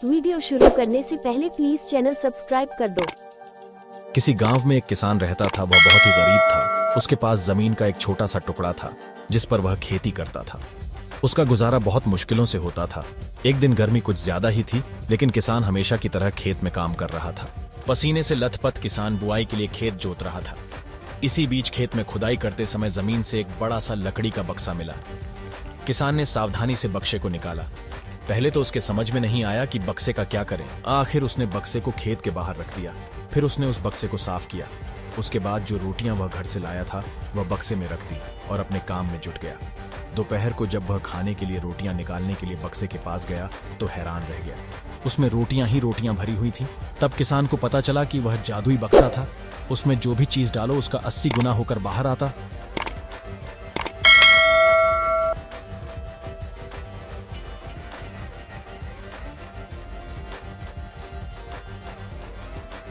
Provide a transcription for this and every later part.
Video शुरू करने से पहले प्लीज चैनल सब्सक्राइब कर दो। किसी गांव में एक किसान रहता था। वह बहुत ही गरीब था। उसके पास जमीन का एक छोटा सा टुकड़ा था जिस पर वह खेती करता था। उसका गुजारा बहुत मुश्किलों से होता था। एक दिन गर्मी कुछ ज्यादा ही थी, लेकिन किसान हमेशा की तरह खेत में काम कर रहा था। पसीने से लथपथ किसान बुआई के लिए खेत जोत रहा था। इसी बीच खेत में खुदाई करते समय जमीन से एक बड़ा सा लकड़ी का बक्सा मिला। किसान ने सावधानी से बक्से को निकाला। पहले तो उसके समझ में नहीं आया कि बक्से का क्या करें। आखिर उसने बक्से को खेत के बाहर रख दिया। फिर उसने उस बक्से को साफ किया। उसके बाद जो रोटियां वह घर से लाया था वह बक्से में रख दी और अपने काम में जुट गया। दोपहर को जब वह खाने के लिए रोटियां निकालने के लिए बक्से के पास गया तो हैरान रह गया। उसमें रोटियां ही रोटियां भरी हुई थी। तब किसान को पता चला कि वह जादुई बक्सा था। उसमें जो भी चीज डालो उसका 80 गुना होकर बाहर आता।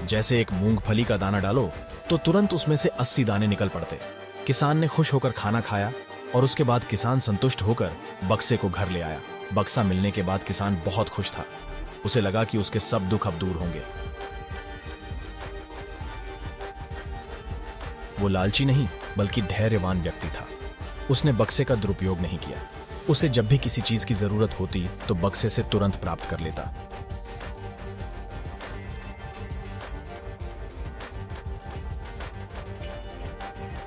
जैसे एक मूंगफली का दाना डालो तो तुरंत उसमें से 80 दाने निकल पड़ते। किसान ने खुश होकर खाना खाया और उसके बाद किसान संतुष्ट होकर बक्से को घर ले आया। बक्सा मिलने के बाद किसान बहुत खुश था। उसे लगा कि उसके सब दुख अब दूर होंगे। वो लालची नहीं बल्कि धैर्यवान व्यक्ति था। उसने बक्से का दुरुपयोग नहीं किया। उसे जब भी किसी चीज की जरूरत होती तो बक्से से तुरंत प्राप्त कर लेता।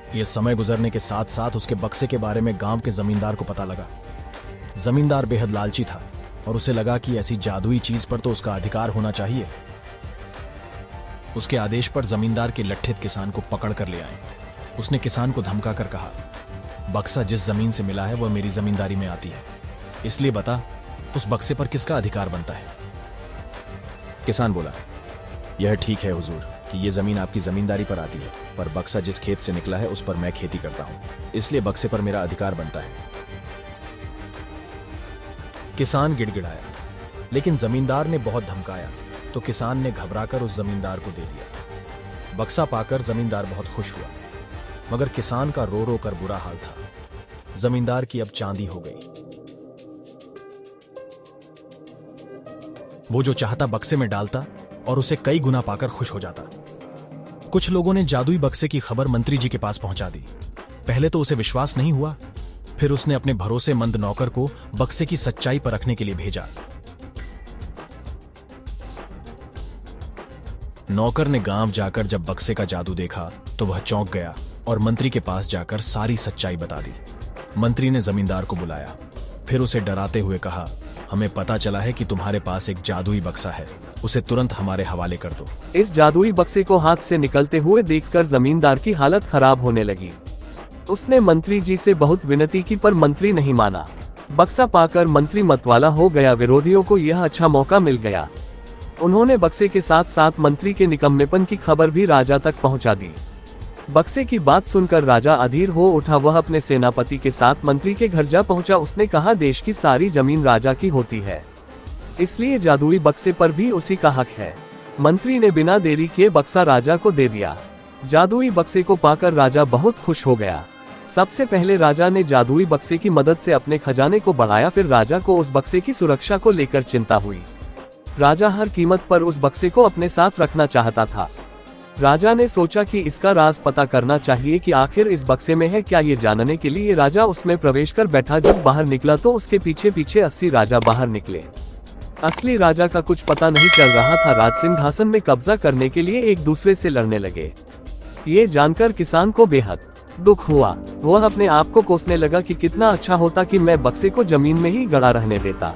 यह समय गुजरने के साथ साथ उसके बक्से के बारे में गांव के जमींदार को पता लगा। जमींदार बेहद लालची था और उसे लगा कि ऐसी जादुई चीज पर तो उसका अधिकार होना चाहिए। उसके आदेश पर जमींदार के लट्ठित किसान को पकड़ कर ले आए। उसने किसान को धमका कर कहा, बक्सा जिस जमीन से मिला है वह मेरी जमींदारी में आती है, इसलिए बता उस बक्से पर किसका अधिकार बनता है। किसान बोला, यह ठीक है हुजूर कि यह जमीन आपकी जमींदारी पर आती है, पर बक्सा जिस खेत से निकला है उस पर मैं खेती करता हूं, इसलिए बक्से पर मेरा अधिकार बनता है। किसान गिड़गिड़ाया, लेकिन जमींदार ने बहुत धमकाया तो किसान ने घबराकर उस जमींदार को दे दिया। बक्सा पाकर जमींदार बहुत खुश हुआ, मगर किसान का रो रो कर बुरा हाल था। जमींदार की अब चांदी हो गई। वो जो चाहता बक्से में डालता और उसे कई गुना पाकर खुश हो जाता। कुछ लोगों ने जादुई बक्से की खबर मंत्री जी के पास पहुंचा दी। पहले तो उसे विश्वास नहीं हुआ, फिर उसने अपने भरोसेमंद नौकर को बक्से की सच्चाई परखने के लिए भेजा। नौकर ने गांव जाकर जब बक्से का जादू देखा तो वह चौंक गया और मंत्री के पास जाकर सारी सच्चाई बता दी। मंत्री ने जमींदार को बुलाया, फिर उसे डराते हुए कहा, हमें पता चला है कि तुम्हारे पास एक जादुई बक्सा है, उसे तुरंत हमारे हवाले कर दो। इस जादुई बक्से को हाथ से निकलते हुए देखकर जमींदार की हालत खराब होने लगी। उसने मंत्री जी से बहुत विनती की पर मंत्री नहीं माना। बक्सा पाकर मंत्री मतवाला हो गया। विरोधियों को यह अच्छा मौका मिल गया। उन्होंने बक्से के साथ साथ मंत्री के निकम्मेपन की खबर भी राजा तक पहुंचा दी। बक्से की बात सुनकर राजा अधीर हो उठा। वह अपने सेनापति के साथ मंत्री के घर जा पहुंचा। उसने कहा, देश की सारी जमीन राजा की होती है, इसलिए जादुई बक्से पर भी उसी का हक है। मंत्री ने बिना देरी किए बक्सा राजा को दे दिया। जादुई बक्से को पाकर राजा बहुत खुश हो गया। सबसे पहले राजा ने जादुई बक्से की मदद से अपने खजाने को बढ़ाया। फिर राजा को उस बक्से की सुरक्षा को लेकर चिंता हुई। राजा हर कीमत पर उस बक्से को अपने साथ रखना चाहता था। राजा ने सोचा कि इसका राज पता करना चाहिए कि आखिर इस बक्से में है क्या। ये जानने के लिए राजा उसमें प्रवेश कर बैठा। जब बाहर निकला तो उसके पीछे पीछे 80 राजा बाहर निकले। असली राजा का कुछ पता नहीं चल रहा था। राज सिंहासन में कब्जा करने के लिए एक दूसरे से लड़ने लगे। ये जानकर किसान को बेहद दुख हुआ। वह अपने आप को कोसने लगा कि कितना अच्छा होता कि मैं बक्से को जमीन में ही गड़ा रहने देता।